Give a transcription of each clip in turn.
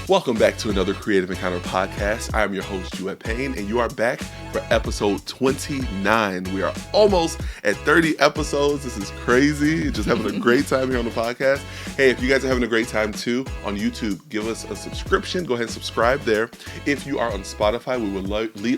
Welcome back to another Creative Encounter podcast. I am your host, Juet Payne, and you are back for episode 29. We are almost at 30 episodes. This is crazy. Just having a great time here on the podcast. Hey, if you guys are having a great time too on YouTube, give us a subscription. Go ahead and subscribe there. If you are on Spotify, we would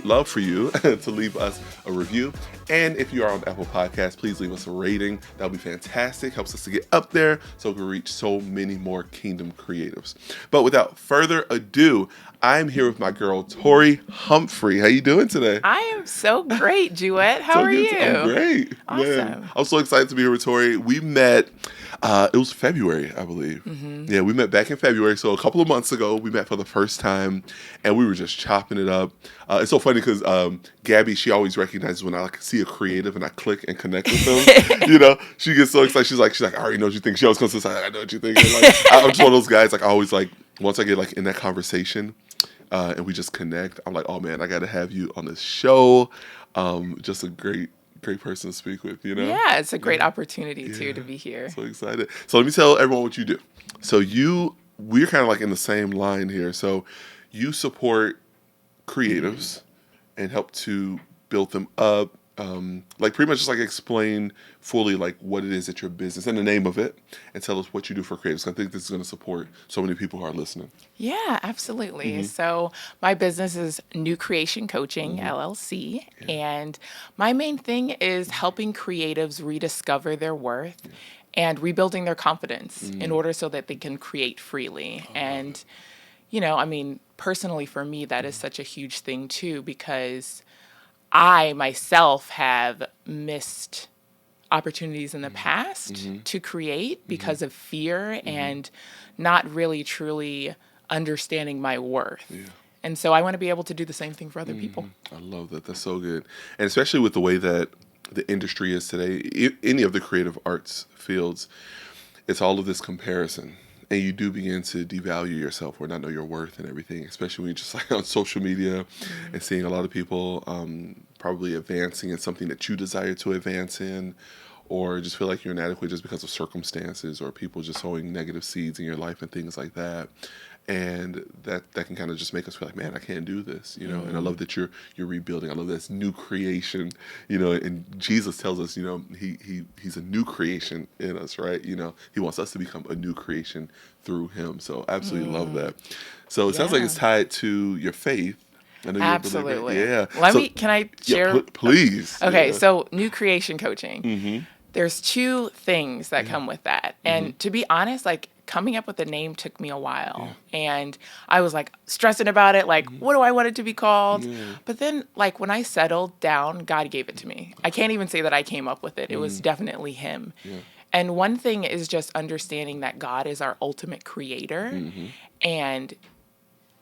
love for you to leave us a review. And if you are on Apple Podcasts, please leave us a rating. That would be fantastic. Helps us to get up there so we can reach so many more Kingdom creatives. But without further ado, I'm here with my girl, Tori Humphrey. How you doing today? I am so great, Juet. How are you? I'm great. Awesome. Man, I'm so excited to be here with Tori. We met, it was February, I believe. Mm-hmm. Yeah, we met back in February. So a couple of months ago, we met for the first time, and we were just chopping it up. It's so funny because Gabby, she always recognizes when I see a creative and I click and connect with them. You know, she gets so excited. She's like, I already know what you think. She always comes to the side, I know what you think. And I'm just one of those guys. I always once I get in that conversation and we just connect, I'm like, oh man, I got to have you on this show. Just a great person to speak with, you know? Yeah, it's a great opportunity too to be here. So excited. So let me tell everyone what you do. So we're kind of in the same line here. So you support creatives and help to build them up. Pretty much just explain fully what it is at your business and the name of it, and tell us what you do for creatives. I think this is going to support so many people who are listening. Yeah, absolutely. So my business is New Creation Coaching, LLC, and my main thing is helping creatives rediscover their worth and rebuilding their confidence in order so that they can create freely. And, personally for me, that is such a huge thing too, because I myself have missed opportunities in the past to create because of fear and not really truly understanding my worth. Yeah. And so I want to be able to do the same thing for other people. I love that. That's so good. And especially with the way that the industry is today, any of the creative arts fields, it's all of this comparison. And you do begin to devalue yourself or not know your worth and everything, especially when you're just on social media and seeing a lot of people probably advancing in something that you desire to advance in, or just feel like you're inadequate just because of circumstances or people just sowing negative seeds in your life and things like that. And that can kind of just make us feel like, man, I can't do this, you know. And I love that you're rebuilding. I love this new creation, and Jesus tells us, he's a new creation in us, right? He wants us to become a new creation through him. So absolutely love that. So it sounds like it's tied to your faith. I know Absolutely. Yeah. Can I share? Yeah, please. Okay. Yeah. So New Creation Coaching, there's two things that come with that. And to be honest, coming up with a name took me a while. Yeah. And I was stressing about it. What do I want it to be called? Yeah. But then when I settled down, God gave it to me. I can't even say that I came up with it. It was definitely him. Yeah. And one thing is just understanding that God is our ultimate creator. And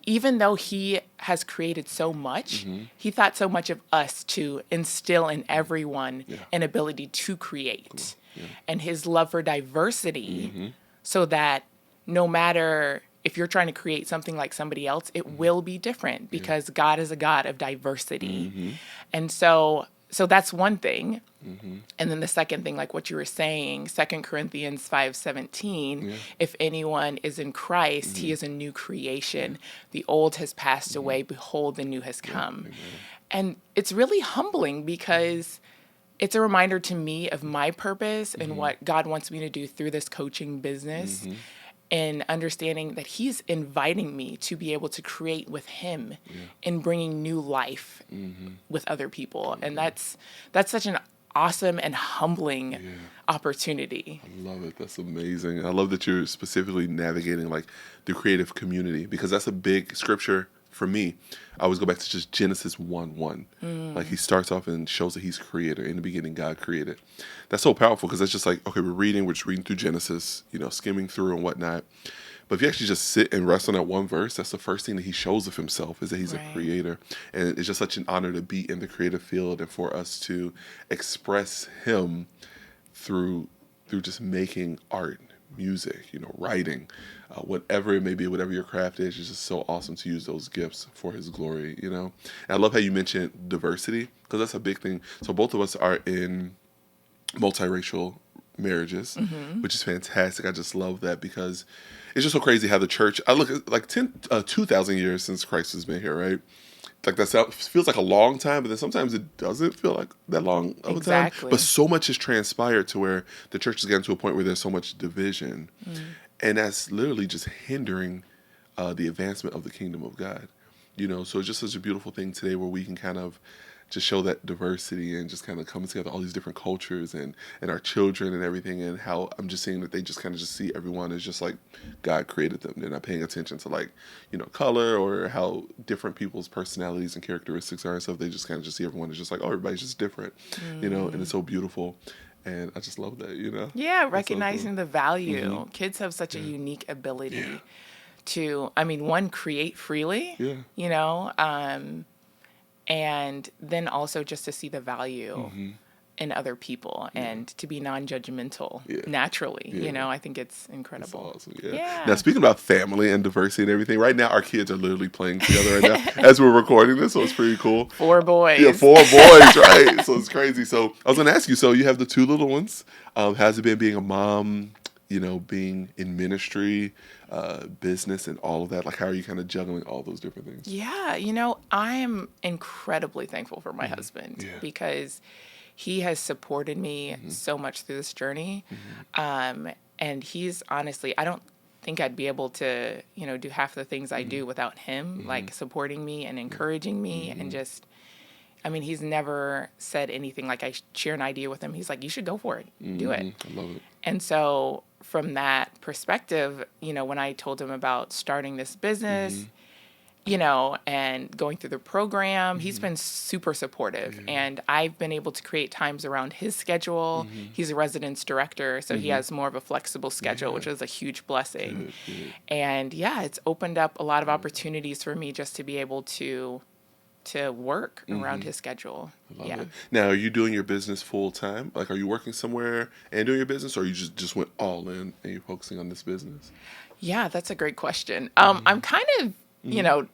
even though he has created so much, he thought so much of us to instill in everyone an ability to create. Yeah. And his love for diversity, so that no matter if you're trying to create something like somebody else, it will be different because God is a God of diversity. And so that's one thing. And then the second thing, what you were saying, 2 Corinthians 5:17, if anyone is in Christ, he is a new creation. The old has passed away. Behold, the new has come. And it's really humbling because it's a reminder to me of my purpose and what God wants me to do through this coaching business, and understanding that he's inviting me to be able to create with him and bringing new life with other people. And that's such an awesome and humbling opportunity. I love it. That's amazing. I love that you're specifically navigating the creative community, because that's a big scripture for me. I always go back to just Genesis 1:1. He starts off and shows that he's creator. In the beginning, God created. That's so powerful, because that's just okay, we're just reading through Genesis, skimming through and whatnot. But if you actually just sit and rest on that one verse, that's the first thing that he shows of himself, is that he's a creator. And it's just such an honor to be in the creative field and for us to express him through just making art, music, writing, whatever it may be, whatever your craft is. It's just so awesome to use those gifts for his glory, And I love how you mentioned diversity, because that's a big thing. So both of us are in multiracial marriages, which is fantastic. I just love that because it's just so crazy how the church, I look at like 2,000 years since Christ has been here, right? Like feels like a long time, but then sometimes it doesn't feel like that long of a time. But so much has transpired to where the church has gotten to a point where there's so much division. And that's literally just hindering the advancement of the kingdom of God. So it's just such a beautiful thing today where we can kind of just show that diversity and just kind of come together, all these different cultures and our children and everything, and how I'm just seeing that they just kind of just see everyone as just like God created them. They're not paying attention to like, color or how different people's personalities and characteristics are and stuff. They just kind of just see everyone as just like, oh, everybody's just different, and it's so beautiful. And I just love that, Yeah, recognizing so cool. The value. Kids have such a unique ability to, one, create freely, and then also just to see the value in other people and to be non-judgmental naturally. I think it's incredible. That's awesome. Yeah. Now, speaking about family and diversity and everything, right now our kids are literally playing together right now as we're recording this, so it's pretty cool. 4 boys. Yeah, 4 boys, right? So it's crazy. So I was going to ask you, so you have the 2 little ones. How's it been being a mom, being in ministry, business and all of that? Like, how are you kind of juggling all those different things? Yeah, I'm incredibly thankful for my husband because he has supported me so much through this journey. And he's honestly, I don't think I'd be able to, do half the things I do without him, like supporting me and encouraging me and just, he's never said anything. Like, I share an idea with him. He's like, you should go for it. Do it. I love it. And so from that perspective, when I told him about starting this business, and going through the program, he's been super supportive. And I've been able to create times around his schedule. He's a residence director, so he has more of a flexible schedule, which is a huge blessing. Good. And it's opened up a lot of opportunities for me just to be able to work around his schedule. I love it. Now, are you doing your business full time? Like, are you working somewhere and doing your business, or you just went all in and you're focusing on this business? Yeah, that's a great question. I'm kind of,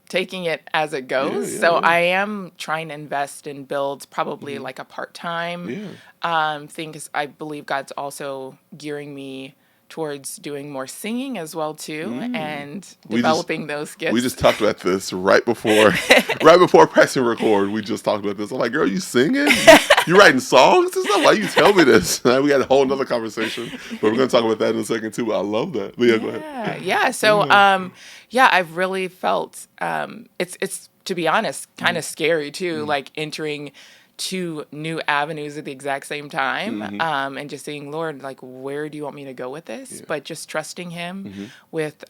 taking it as it goes. So I am trying to invest and build probably like a part-time thing, because I believe God's also gearing me towards doing more singing as well too, and developing those gifts. We just talked about this right before pressing record. We just talked about this. I'm like, girl, you singing? You writing songs and stuff? Why you tell me this? We got a whole nother conversation, but we're gonna talk about that in a second too. I love that. But go ahead. Yeah. So I've really felt it's to be honest kind of scary too, like entering 2 new avenues at the exact same time, and just saying, Lord, like, where do you want me to go with this? But just trusting him with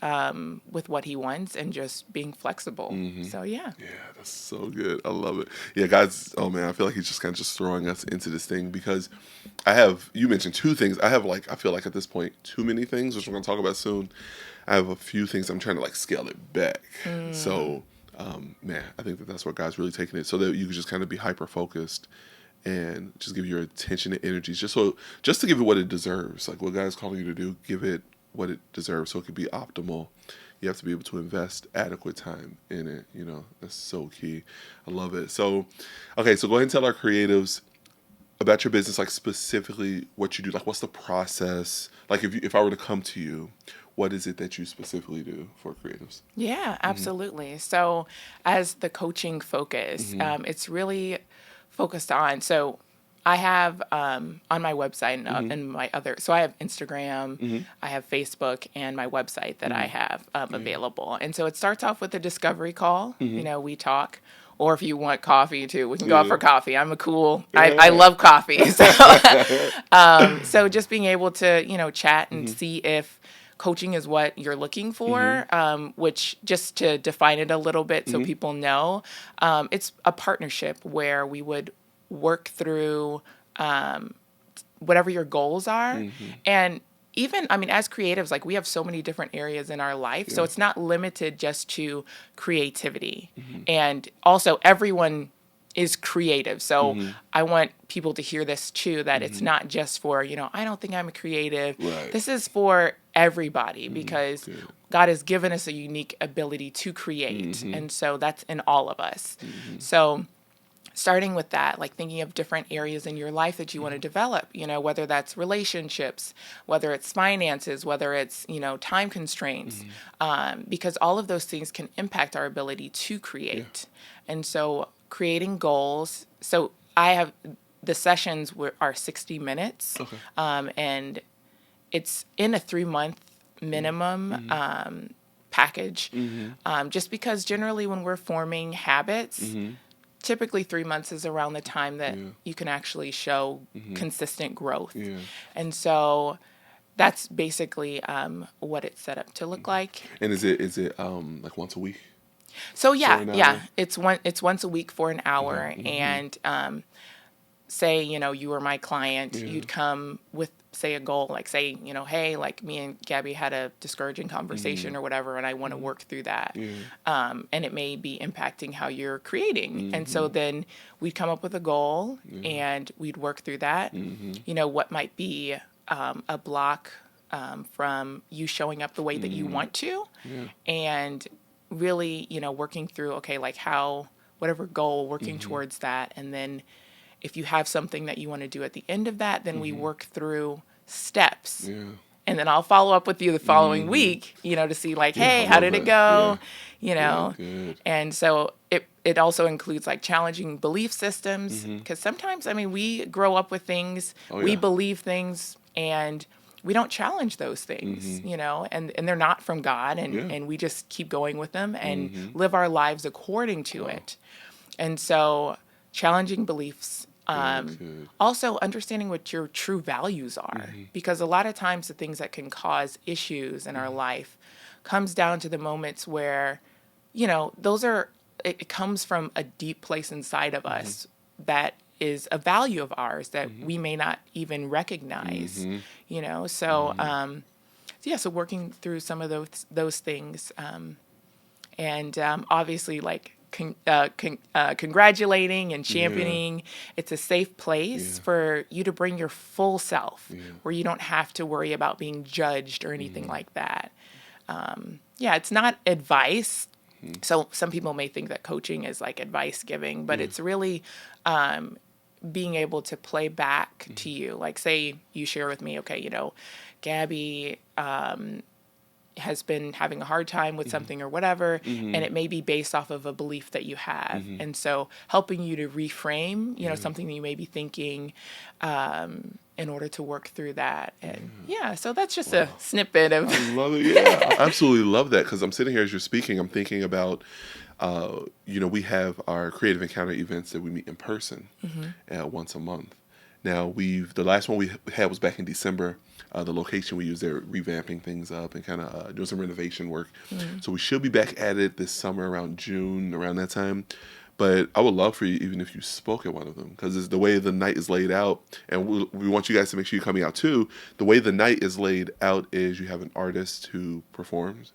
what he wants and just being flexible. So yeah, that's so good. I love it. Yeah, God's, oh man, I feel like he's just kind of just throwing us into this thing, because you mentioned 2 things. I feel like at this point too many things, which we're gonna talk about soon. I have a few things I'm trying to like scale it back. So I think that's where God's really taking it, so that you can just kind of be hyper focused and just give your attention and energies just to give it what it deserves. Like, what God's calling you to do, give it what it deserves so it can be optimal. You have to be able to invest adequate time in it. That's so key. I love it. So, okay, so go ahead and tell our creatives about your business, like specifically what you do. Like, what's the process? Like, if I were to come to you, what is it that you specifically do for creatives? Yeah, absolutely. So as the coaching focus, it's really focused on, so I have on my website and my other, so I have Instagram, I have Facebook, and my website that I have available. And so it starts off with a discovery call. We talk. Or if you want coffee too, we can go out for coffee. I love coffee. So just being able to, chat and see if coaching is what you're looking for, which, just to define it a little bit so people know, it's a partnership where we would work through whatever your goals are. And even, as creatives, like, we have so many different areas in our life. So it's not limited just to creativity. And also, everyone is creative. So I want people to hear this too, that it's not just for, I don't think I'm a creative. Right. This is for everybody, because God has given us a unique ability to create. And so that's in all of us. So starting with that, like thinking of different areas in your life that you want to develop, whether that's relationships, whether it's finances, whether it's, time constraints, because all of those things can impact our ability to create. And so creating goals. So I have the sessions are 60 minutes, and it's in a 3-month minimum package, just because generally when we're forming habits, typically 3 months is around the time that you can actually show consistent growth. And so that's basically what it's set up to look like. And is it like once a week? So it's once a week for an hour. And say, you were my client, you'd come with, say, a goal, like say, hey, like me and Gabby had a discouraging conversation or whatever, and I want to work through that. And it may be impacting how you're creating. And so then we'd come up with a goal and we'd work through that. What might be a block from you showing up the way that you want to, and really, working through, okay, like how, whatever goal, working towards that. And then if you have something that you want to do at the end of that, then we work through steps. And then I'll follow up with you the following week, to see like, hey, how did it go? And so it also includes like challenging belief systems, because sometimes, we grow up with things, we believe things, and we don't challenge those things, and they're not from God, and we just keep going with them and live our lives according to it. And so challenging beliefs, also understanding what your true values are, because a lot of times the things that can cause issues in our life comes down to the moments where, it comes from a deep place inside of us that is a value of ours that we may not even recognize, so, so working through some of those things, and obviously like congratulating and championing. It's a safe place for you to bring your full self, where you don't have to worry about being judged or anything like that. It's not advice. So some people may think that coaching is like advice giving, but it's really being able to play back to you. Like say you share with me, okay, Gabby has been having a hard time with something or whatever, and it may be based off of a belief that you have. And so helping you to reframe, something that you may be thinking in order to work through that. And so that's just a snippet of... I love it. Yeah, I absolutely love that, because I'm sitting here as you're speaking, I'm thinking about, we have our Creative Encounter events that we meet in person once a month. Now, the last one we had was back in December. The location we use, they're revamping things up and kind of doing some renovation work. So we should be back at it this summer around June, around that time. But I would love for you, even if you spoke at one of them, because it's the way the night is laid out, and we want you guys to make sure you're coming out too. The way the night is laid out is you have an artist who performs.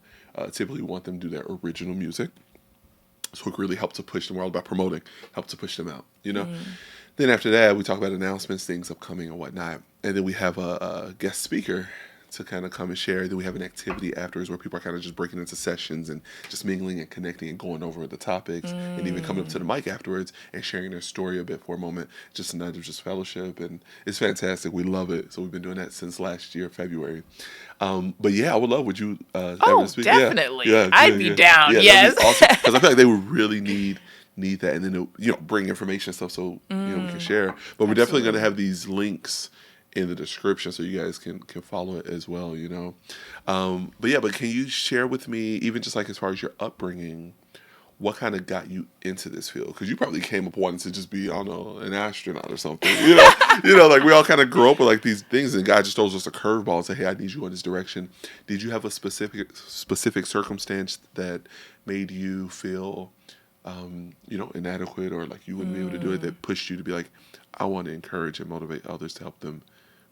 Typically, we want them to do their original music. So it really helps to push them. We're all about promoting, help to push them out, Then after that, we talk about announcements, things upcoming and whatnot. And then we have a guest speaker to kind of come and share. Then we have an activity afterwards where people are kind of just breaking into sessions and just mingling and connecting and going over the topics, and even coming up to the mic afterwards and sharing their story a bit for a moment, just a night of just fellowship. And it's fantastic. We love it. So we've been doing that since last year, February. But I would love, would you ever speak? Definitely. I'd be down. Yes. Awesome. Because I feel like they would really need that, and then bring information and stuff so we can share. But we're definitely going to have these links in the description so you guys can follow it as well. But can you share with me, even just like as far as your upbringing, what kind of got you into this field? Because you probably came up wanting to just be, I don't know, an astronaut or something. Like we all kind of grow up with like these things, and God just throws us a curveball and say, hey, I need you in this direction. Did you have a specific circumstance that made you feel inadequate, or like you wouldn't be able to do it, that pushed you to be like, I want to encourage and motivate others to help them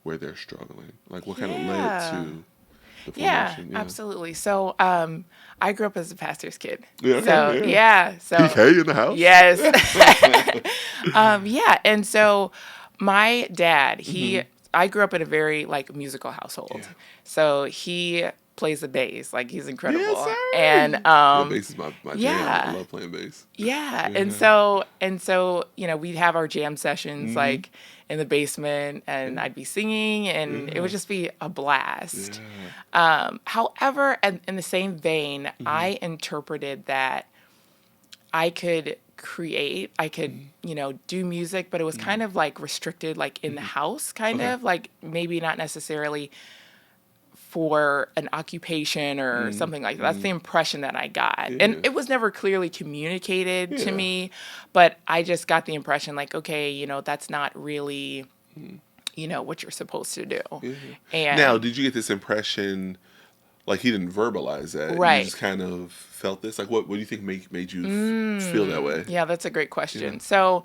where they're struggling? Like what kind of led to the formation? Yeah, absolutely. So I grew up as a pastor's kid. So PK in the house? Yes. And so my dad, I grew up in a very like musical household. So he plays the bass. Like, he's incredible. Yes, sir. And Yeah, bass is my jam. yeah. I love playing bass. Yeah. Yeah. And so, we'd have our jam sessions like in the basement, and I'd be singing, and it would just be a blast. Yeah. However, in the same vein, I interpreted that I could create, I could, do music, but it was kind of like restricted, like in the house, kind Okay. of like maybe not necessarily for an occupation or something like that. That's the impression that I got. Yeah. And it was never clearly communicated to Yeah. me, but I just got the impression like, okay, that's not really, what you're supposed to do. Yeah. And Now, did you get this impression, like he didn't verbalize that? Right. You just kind of felt this? Like, what do you think made you feel that way? yeah, that's a great question. Yeah. So,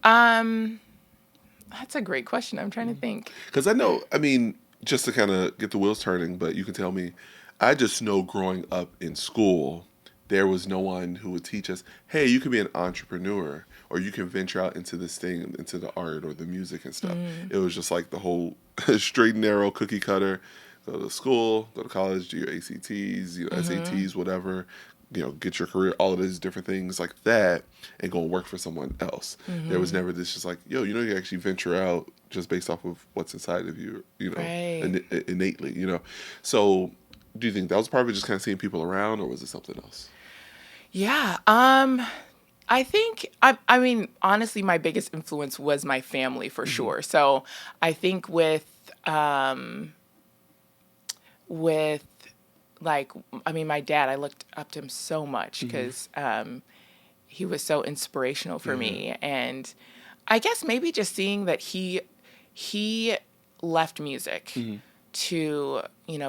that's a great question. I'm trying to think. Because just to kind of get the wheels turning, but you can tell me, I just know growing up in school, there was no one who would teach us, hey, you can be an entrepreneur, or you can venture out into this thing, into the art or the music and stuff. It was just like the whole straight and narrow cookie cutter. Go to school, go to college, do your ACTs, SATs, whatever, get your career, all of these different things like that, and go and work for someone else. There was never this just like, you can actually venture out just based off of what's inside of you, Right. innately, So do you think that was part of it, just kind of seeing people around, or was it something else? Yeah. I think, honestly, my biggest influence was my family for sure. So I think with my dad, I looked up to him so much because he was so inspirational for me. And I guess maybe just seeing that he left music to,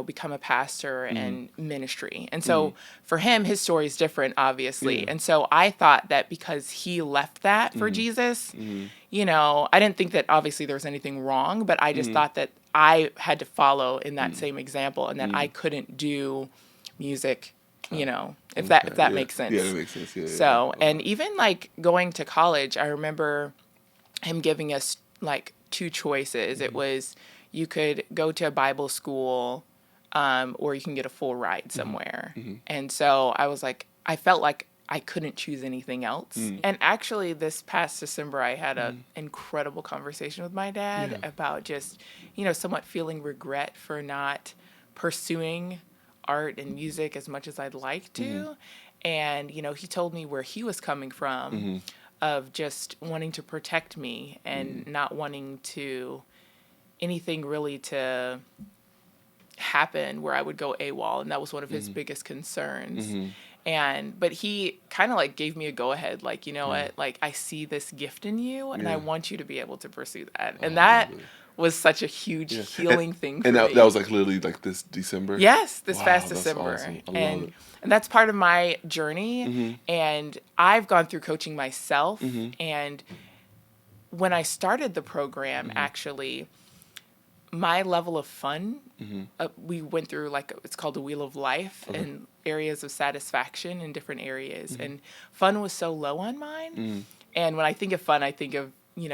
become a pastor and ministry. And so for him, his story is different, obviously. And so I thought that because he left that for Jesus, I didn't think that obviously there was anything wrong, but I just thought that I had to follow in that same example, and that I couldn't do music, if that makes sense. Yeah, that makes sense. Yeah. So, and even like going to college, I remember him giving us like two choices. It was, you could go to a Bible school, or you can get a full ride somewhere. And so I was like, I felt like I couldn't choose anything else. And actually this past December, I had an incredible conversation with my dad about just, somewhat feeling regret for not pursuing art and music as much as I'd like to. And, he told me where he was coming from of just wanting to protect me and not wanting to anything really to happen where I would go AWOL. And that was one of his biggest concerns. But he kind of like gave me a go ahead, like, what, like, I see this gift in you and I want you to be able to pursue that. And that was such a huge healing thing for me. And that was like literally like this December? Yes, this past that's December. awesome. I love it. And that's part of my journey. And I've gone through coaching myself. And when I started the program, actually, my level of fun, we went through it's called the Wheel of Life, and areas of satisfaction in different areas. And fun was so low on mine. And when I think of fun, I think of,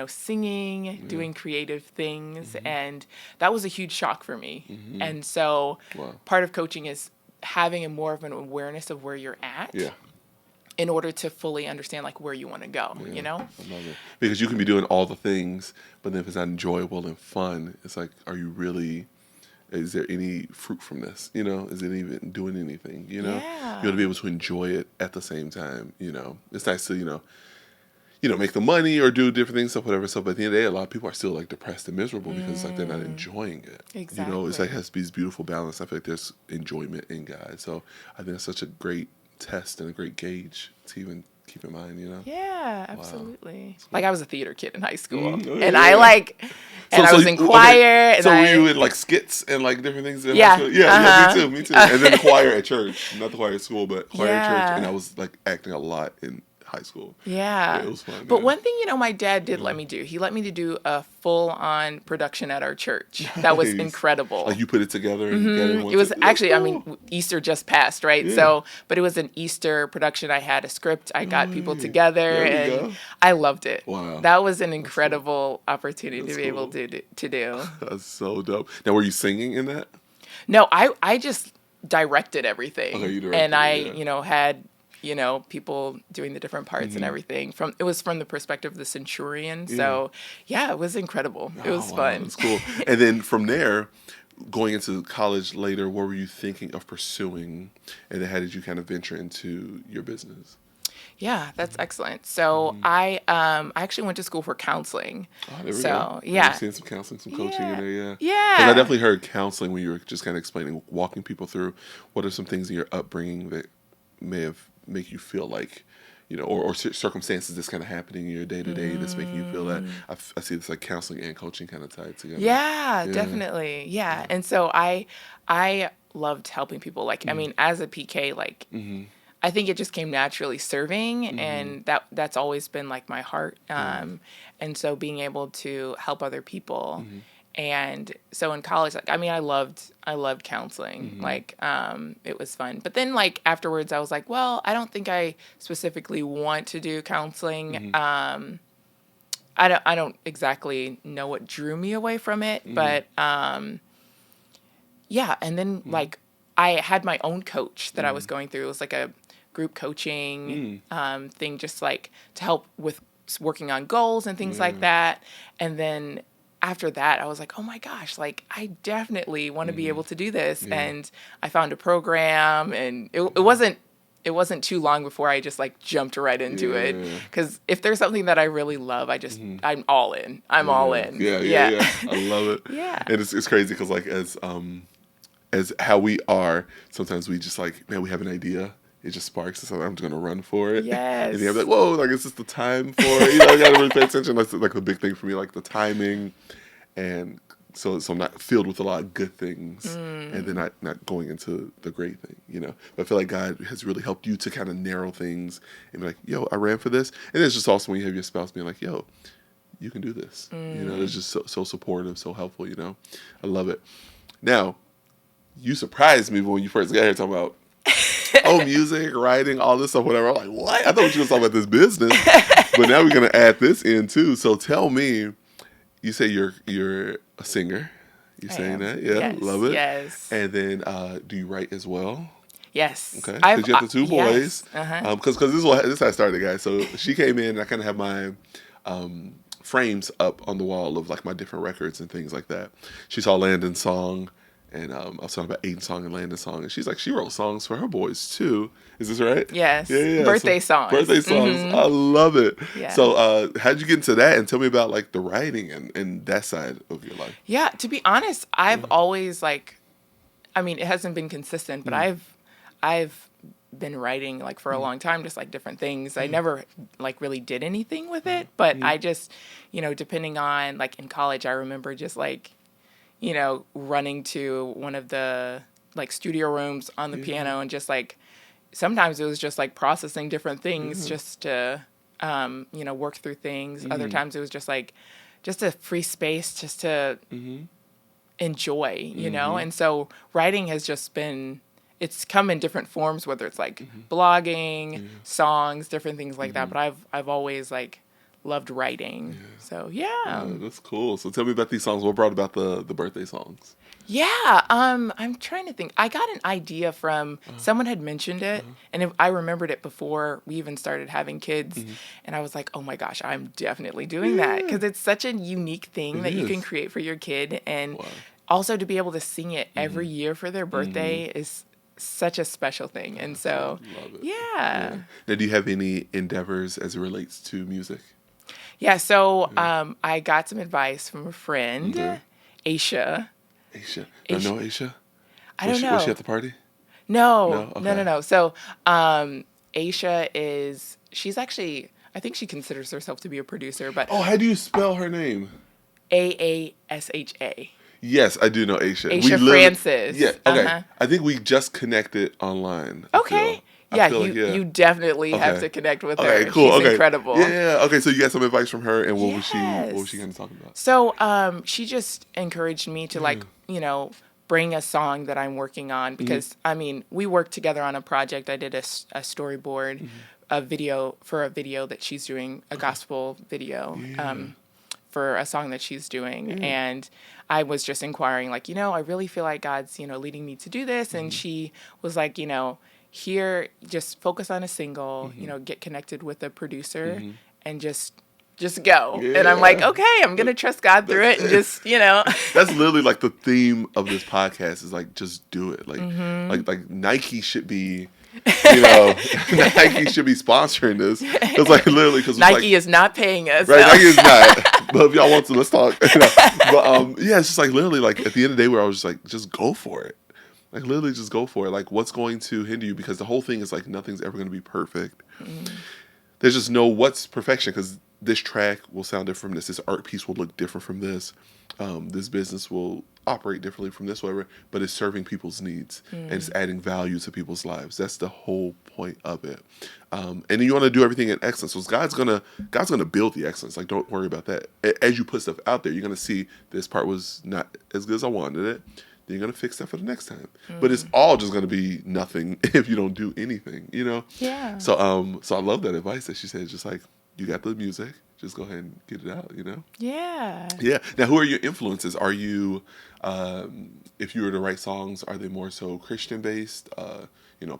singing, doing creative things. And that was a huge shock for me. And so part of coaching is having more of an awareness of where you're at. In order to fully understand like where you want to go, I love it. Because you can be doing all the things, but then if it's not enjoyable and fun, it's like, is there any fruit from this? Is it even doing anything? You want to be able to enjoy it at the same time. It's nice to, make the money or do different things, stuff, whatever. So, but at the end of the day, a lot of people are still like depressed and miserable because it's like they're not enjoying it. Exactly. It's like it has to be this beautiful balance. I feel like there's enjoyment in God. So I think that's such a great test and a great gauge to even keep in mind, Yeah, absolutely. Wow. Like I was a theater kid in high school, and yeah. I I was in choir. Okay. And so were you in like skits and like different things? In yeah, high school? Yeah, me too. And then the choir at church, not the choir at school, but choir at church. And I was like acting a lot in high school. Yeah. It was fun. But one thing, my dad did let me do, he let me to do a full-on production at our church. That was incredible. Like you put it together and get everyone. It was actually, Easter just passed, right? Yeah. So, but it was an Easter production. I had a script. I got people together, and I loved it. Wow. That was an incredible opportunity to be able to do. That's so dope. Now, were you singing in that? No, I just directed everything. Okay, you directed and I, it, yeah. Had, people doing the different parts and everything. It was from the perspective of the centurion. So yeah, it was incredible. It was fun. That's cool. And then from there, going into college later, what were you thinking of pursuing? And then how did you kind of venture into your business? Yeah, that's excellent. So I actually went to school for counseling. Oh, there we so go. yeah, I've seen some counseling, some coaching in there, yeah. Yeah. Because I definitely heard counseling when you were just kind of explaining, walking people through what are some things in your upbringing that may have make you feel like, or circumstances that's kind of happening in your day to day that's making you feel that. I see this like counseling and coaching kind of tied together. Yeah, definitely. Yeah. And so I loved helping people. Like, I mean, as a PK, like, I think it just came naturally serving, and that's always been like my heart. And so being able to help other people. And so in college, like, I mean, I loved counseling. Like, it was fun. But then, like, afterwards, I was like, well, I don't think I specifically want to do counseling. I don't exactly know what drew me away from it, but yeah. And then like I had my own coach that I was going through. It was like a group coaching thing, just like to help with working on goals and things like that. And then after that, I was like, oh my gosh, like I definitely want to be able to do this. And I found a program, and it wasn't too long before I just like jumped right into it. Because if there's something that I really love, I'm all in. I'm all in. Yeah. I love it. Yeah. And it's crazy because like as how we are, sometimes we just like, man, we have an idea. It just sparks, and so I'm just gonna run for it. Yes. And you're like, whoa, like is this the time for it? I gotta really pay attention. That's like the big thing for me, like the timing, and so I'm not filled with a lot of good things, and then not going into the great thing, But I feel like God has really helped you to kind of narrow things and be like, yo, I ran for this, and it's just awesome when you have your spouse being like, yo, you can do this. It's just so supportive, so helpful. I love it. Now, you surprised me when you first got here talking about. Music, writing, all this stuff, whatever. I'm like, what? I thought we were going to talk about this business, but now we're going to add this in too. So tell me, you say you're a singer. You're saying that? Yeah, yes, love it. Yes. And then do you write as well? Yes. Okay. Because you have the two boys. Yes. Because this is how I started, guys. So she came in, and I kind of have my frames up on the wall of like my different records and things like that. She saw Landon's song. And I was talking about Aiden's song and Landon's song. And she's like, she wrote songs for her boys, too. Is this right? Yes. Yeah. Birthday songs. Birthday songs. I love it. Yeah. So how'd you get into that? And tell me about, like, the writing and that side of your life. Yeah, to be honest, I've always, like, I mean, it hasn't been consistent, but I've been writing, like, for a long time, just, like, different things. I never, like, really did anything with it. But I just, depending on, like, in college, I remember just, like, running to one of the like studio rooms on the piano and just like, sometimes it was just like processing different things just to, work through things. Other times it was just like, just a free space just to enjoy, And so writing has just been, it's come in different forms, whether it's like blogging, songs, different things like that. But I've always like loved writing. So yeah. That's cool. So tell me about these songs. What brought about the birthday songs? Yeah, I'm trying to think. I got an idea from someone had mentioned it, and I remembered it before we even started having kids, and I was like, oh my gosh, I'm definitely doing that, because it's such a unique thing that you can create for your kid, and also to be able to sing it every year for their birthday is such a special thing. And so Love it. Yeah. Now, do you have any endeavors as it relates to music? Yeah, so I got some advice from a friend, Aisha. Aisha. Do I know Aisha? I don't know. Was she at the party? No. Okay. No. So Aisha she's actually, I think she considers herself to be a producer, but... Oh, how do you spell her name? Aasha. Yes, I do know Aisha. Aisha Francis. Yeah, okay. I think we just connected online. Okay. You definitely have to connect with her. Okay, cool. She's incredible. Yeah. Okay, so you got some advice from her, and what was she kind of talking about? So she just encouraged me to bring a song that I'm working on, because I mean, we worked together on a project. I did a storyboard, a video that she's doing, a gospel video for a song that she's doing. And I was just inquiring, like, I really feel like God's, leading me to do this. And she was like, here, just focus on a single, get connected with a producer and just go. Yeah. And I'm like, okay, I'm going to trust God through it and just, That's literally like the theme of this podcast is like, just do it. Like Nike should be, Nike should be sponsoring this. It's like literally because Nike is not paying us. Right, Nike is not. But if y'all want to, let's talk. But yeah, it's just like literally like at the end of the day where I was just like, just go for it. Like literally just go for it. Like what's going to hinder you? Because the whole thing is like nothing's ever going to be perfect. There's just no what's perfection because this track will sound different from this. This art piece will look different from this. This business will operate differently from this, whatever. But it's serving people's needs and it's adding value to people's lives. That's the whole point of it. And then you want to do everything in excellence. So God's gonna build the excellence. Like don't worry about that. As you put stuff out there, you're gonna see this part was not as good as I wanted it. Then you're gonna fix that for the next time. But it's all just gonna be nothing if you don't do anything. Yeah. So I love that advice that she said. Just like you got the music, just go ahead and get it out. Yeah. Yeah. Now, who are your influences? Are you, if you were to write songs, are they more so Christian based?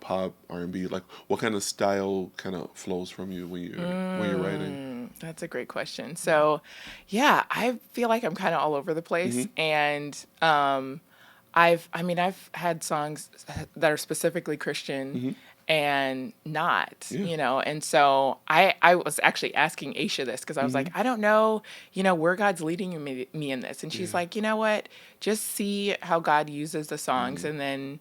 Pop, R&B. Like, what kind of style kind of flows from you when you're writing? That's a great question. So, yeah, I feel like I'm kind of all over the place, and I've had songs that are specifically Christian and not, and so I was actually asking Aisha this because I was like, I don't know, where God's leading me in this. And she's like, you know what, just see how God uses the songs and then,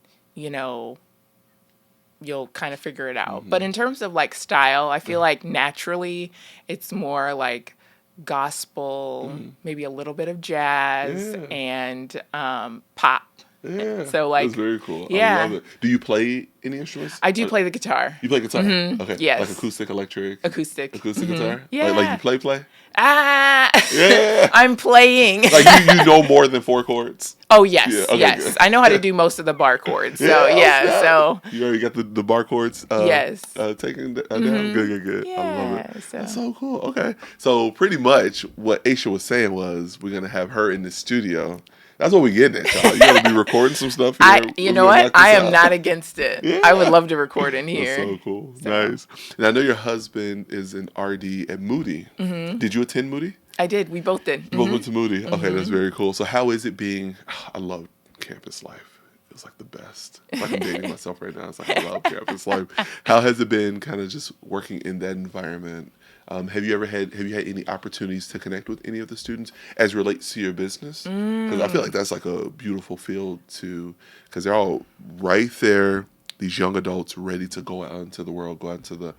you'll kind of figure it out. But in terms of like style, I feel like naturally it's more like gospel, maybe a little bit of jazz and pop. Yeah. So like that's very cool. Yeah. I love it. Do you play any instruments? I do play the guitar. You play guitar? Okay. Yes. Like acoustic, electric? Acoustic Guitar? Yeah. Like you play? Yeah. I'm playing. Like you know more than 4 chords? Oh, yes. Yeah, okay, yes. good. I know how to do most of the bar chords. So, so. You already got the bar chords yes. taken down? Good. Yeah, I love it. So. That's so cool. Okay. So pretty much what Aisha was saying was we're going to have her in the studio. That's what we're getting at, y'all. You're going to be recording some stuff here. You know what? I am not against it. Yeah. I would love to record in here. That's so cool. So. Nice. And I know your husband is an RD at Moody. Did you attend Moody? I did. We both did. You both went to Moody. Okay, that's very cool. So how is it being, I love campus life. It's like the best. It's like I'm dating myself right now. It's like I love campus life. How has it been kind of just working in that environment? Have you had any opportunities to connect with any of the students as it relates to your business? Because I feel like that's like a beautiful field because they're all right there, these young adults ready to go out into the world, go out into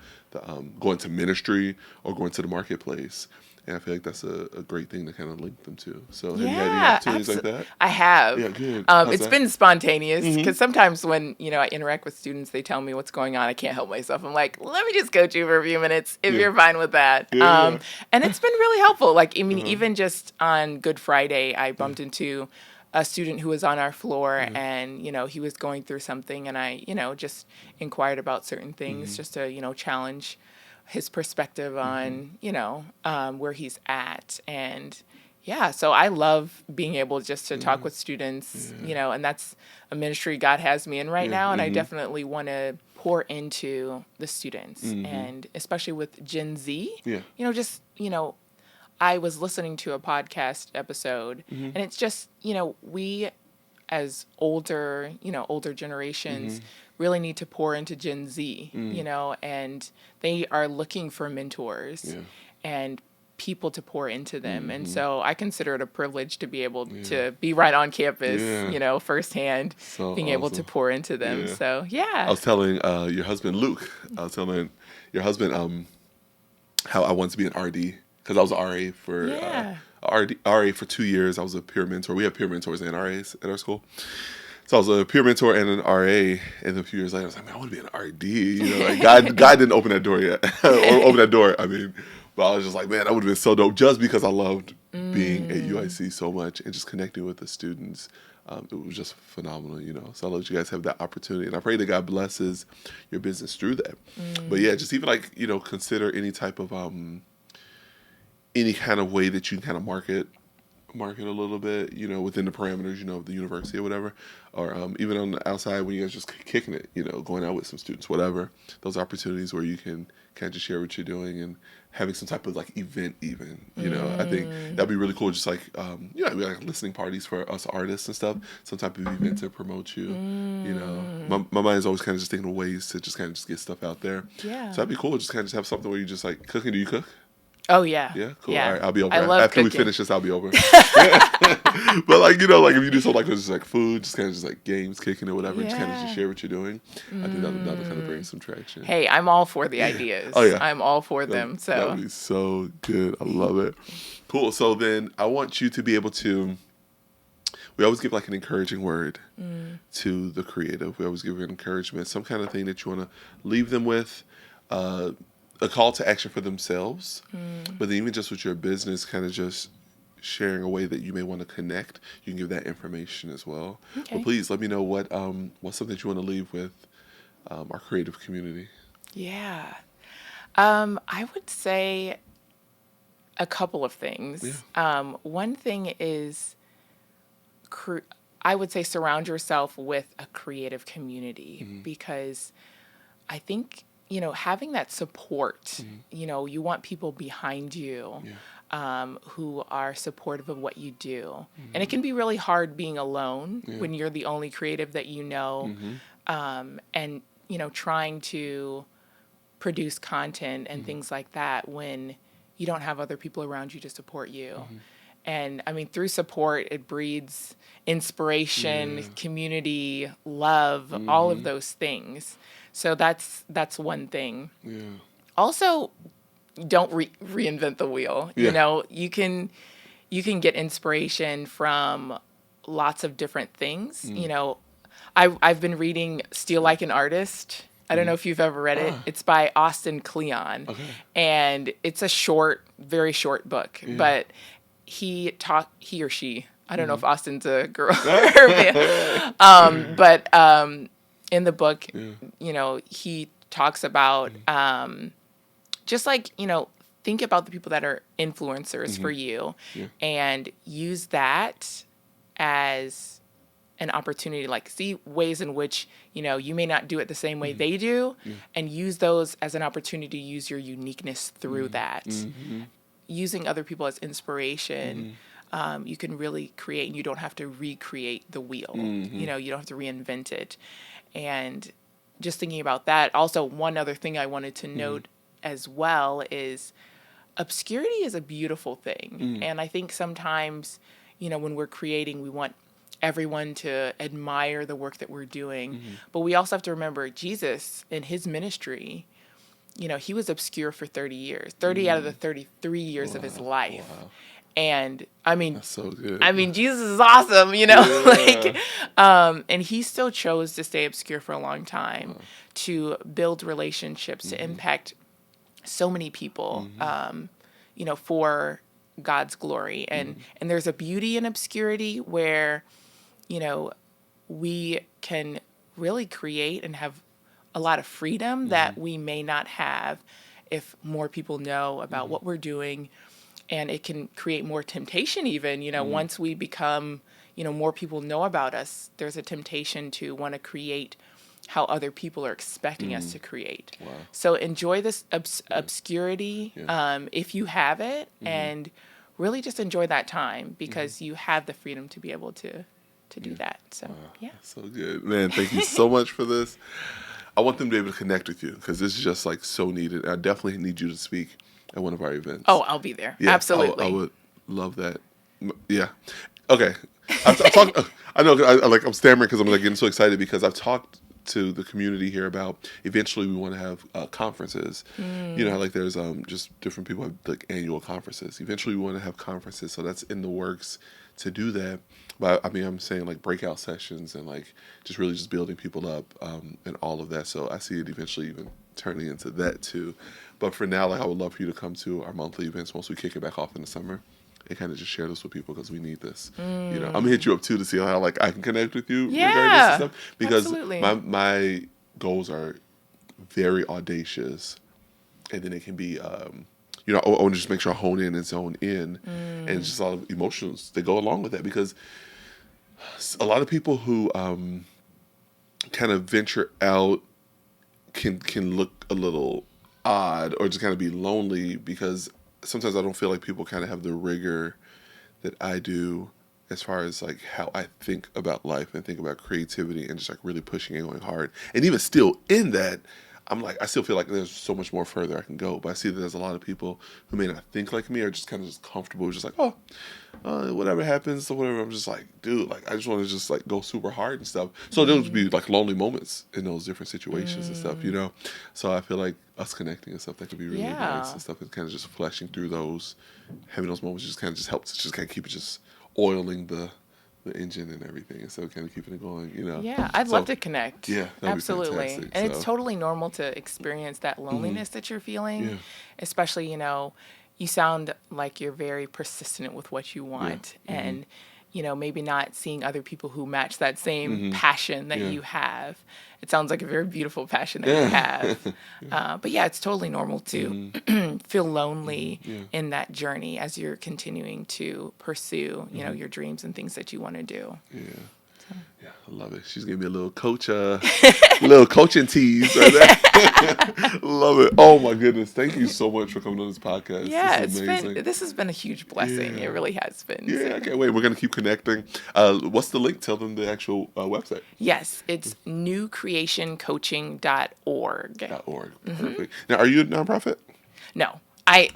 go into ministry or go into the marketplace. And I feel like that's a great thing to kind of link them to. So have you had any opportunities like that? I have. Yeah, good. It's been spontaneous because sometimes when, I interact with students, they tell me what's going on. I can't help myself. I'm like, let me just coach you for a few minutes if you're fine with that. Yeah. And it's been really helpful. Like, even just on Good Friday, I bumped into a student who was on our floor and, he was going through something and I, just inquired about certain things just to, challenge his perspective on, where he's at. And so I love being able just to talk with students, and that's a ministry God has me in right now. And I definitely want to pour into the students and especially with Gen Z, I was listening to a podcast episode and it's just, we as older generations really need to pour into Gen Z, and they are looking for mentors and people to pour into them. And so I consider it a privilege to be able to be right on campus, firsthand, being able to pour into them. Yeah. So, I was telling your husband, Luke, how I wanted to be an RD because I was an RA for RA for 2 years. I was a peer mentor. We have peer mentors and RAs at our school. So I was a peer mentor and an RA, and a few years later, I was like, man, I want to be an RD. Like God didn't open that door yet, or open that door. I mean, but I was just like, man, that would have been so dope, just because I loved being at UIC so much and just connecting with the students. It was just phenomenal, So I love that you guys have that opportunity, and I pray that God blesses your business through that. But just even consider any type of, any kind of way that you can kind of market a little bit, within the parameters, of the university or whatever, or even on the outside when you guys just kicking it, going out with some students, whatever. Those opportunities where you can kind of just share what you're doing and having some type of like event, even, I think that'd be really cool. Just like, like listening parties for us artists and stuff, some type of event to promote you. My mind is always kind of just thinking of ways to just kind of just get stuff out there. Yeah. So that'd be cool. Just kind of just have something where you just like cooking. Do you cook? Oh, yeah. Yeah, cool. Yeah. All right, I'll be over. I love After cooking. we finish this, I'll be over. But like, like if you do something like this, just like food, just kind of just like games, kicking it, whatever, just kind of just share what you're doing. I think that'll kind of bring some traction. Hey, I'm all for the ideas. Oh, yeah. I'm all for them. So That'd be so good. I love it. Cool. So then I want you to be able to, we always give like an encouraging word to the creative. We always give an encouragement, some kind of thing that you want to leave them with, a call to action for themselves, but then even just with your business, kind of just sharing a way that you may want to connect, you can give that information as well. Okay. But please let me know what's something that you want to leave with our creative community. Yeah. I would say a couple of things. Yeah. One thing is, I would say surround yourself with a creative community, because I think, having that support, you want people behind you who are supportive of what you do. And it can be really hard being alone when you're the only creative that and, trying to produce content and things like that when you don't have other people around you to support you. And I mean, through support, it breeds inspiration, community, love, all of those things. So that's one thing. Yeah. Also, don't reinvent the wheel. Yeah. You can get inspiration from lots of different things. I've been reading Steal Like an Artist. I don't know if you've ever read it. It's by Austin Kleon. Okay. And it's a very short book, but he or she, I don't know if Austin's a girl or a man. But in the book, he talks about just like, think about the people that are influencers for you and use that as an opportunity, like see ways in which, you may not do it the same way they do, and use those as an opportunity to use your uniqueness through that. Using other people as inspiration, you can really create, and you don't have to recreate the wheel. You don't have to reinvent it. And just thinking about that, also one other thing I wanted to note as well is obscurity is a beautiful thing. And I think sometimes, when we're creating, we want everyone to admire the work that we're doing. But we also have to remember Jesus in his ministry, he was obscure for 30 years, 30 out of the 33 years of his life. Wow. And I mean, that's so good. I mean, Jesus is awesome, and he still chose to stay obscure for a long time, to build relationships, to impact so many people, for God's glory. And there's a beauty in obscurity where, we can really create and have a lot of freedom that we may not have if more people know about what we're doing. And it can create more temptation even, once we become, more people know about us, there's a temptation to want to create how other people are expecting us to create. Wow. So enjoy this obscurity if you have it, and really just enjoy that time, because you have the freedom to be able to do that. So, So good. Man, thank you so much for this. I want them to be able to connect with you, because this is just like so needed. I definitely need you to speak at one of our events. Oh, I'll be there. Yeah, absolutely. I would love that. Yeah. Okay. I know. I'm stammering because I'm like getting so excited, because I've talked to the community here about eventually we want to have conferences. Like there's just different people have like annual conferences. Eventually we want to have conferences, so that's in the works to do that. But I mean, I'm saying like breakout sessions and like just really just building people up and all of that. So I see it eventually even turning into that too. But for now, like I would love for you to come to our monthly events once we kick it back off in the summer, and kind of just share this with people, because we need this. I'm gonna hit you up too to see how like I can connect with you regarding this stuff, because my goals are very audacious, and then it can be I want to just make sure I hone in and zone in. And it's just a lot of emotions that go along with that, because a lot of people who kind of venture out can look a little odd or just kind of be lonely, because sometimes I don't feel like people kind of have the rigor that I do as far as like how I think about life and think about creativity and just like really pushing and going hard. And even still in that, I'm like, I still feel like there's so much more further I can go. But I see that there's a lot of people who may not think like me, or just kind of just comfortable, just like, whatever happens or whatever. I'm just like, dude, like, I just want to just like go super hard and stuff. So there would be like lonely moments in those different situations and stuff, So I feel like us connecting and stuff, that could be really nice and stuff, and kind of just flashing through those, having those moments just kind of just helps, just kind of keep it just oiling the engine and everything, and so kind of keeping it going, Yeah, I'd love to connect. Yeah, absolutely. And it's totally normal to experience that loneliness that you're feeling, especially, you sound like you're very persistent with what you want, and maybe not seeing other people who match that same passion that you have. It sounds like a very beautiful passion that you have. But yeah, it's totally normal to feel lonely in that journey as you're continuing to pursue, your dreams and things that you want to do. Yeah, I love it. She's giving me a little little coaching tease right there. Love it. Oh my goodness. Thank you so much for coming on this podcast. Yeah, this has been a huge blessing. It really has been. Yeah, I can't wait. We're going to keep connecting. What's the link? Tell them the actual website. Yes, it's newcreationcoaching.org. Perfect. Now, are you a nonprofit? No. Okay.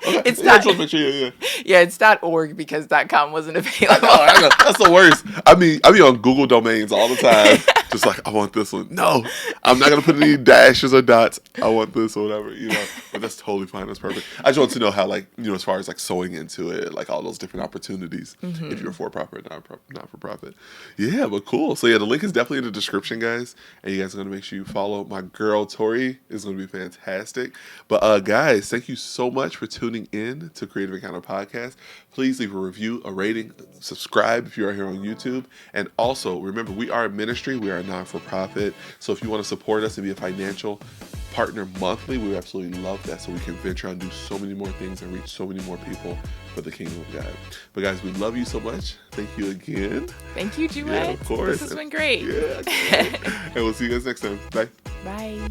It's I not. just want to make sure, Yeah, it's .org because .com wasn't available. I know. That's the worst. I be on Google domains all the time. Just like, I want this one. No, I'm not going to put any dashes or dots. I want this or whatever, But that's totally fine. That's perfect. I just want to know how, like, as far as like sewing into it, like all those different opportunities, if you're for-profit, not-for-profit. Yeah, but cool. So yeah, the link is definitely in the description, guys. And you guys are going to make sure you follow my girl, Tori. Is going to be fantastic. But guys, thank you so much for tuning in to Creative Encounter Podcast. Please leave a review, a rating, subscribe if you are here on YouTube. And also, remember, we are a ministry. We are a non-for-profit. So if you want to support us and be a financial partner monthly, we would absolutely love that, so we can venture out and do so many more things and reach so many more people for the kingdom of God. But guys, we love you so much. Thank you again. Thank you, Duet. Yeah, of course. This has been great. Yeah. And we'll see you guys next time. Bye. Bye.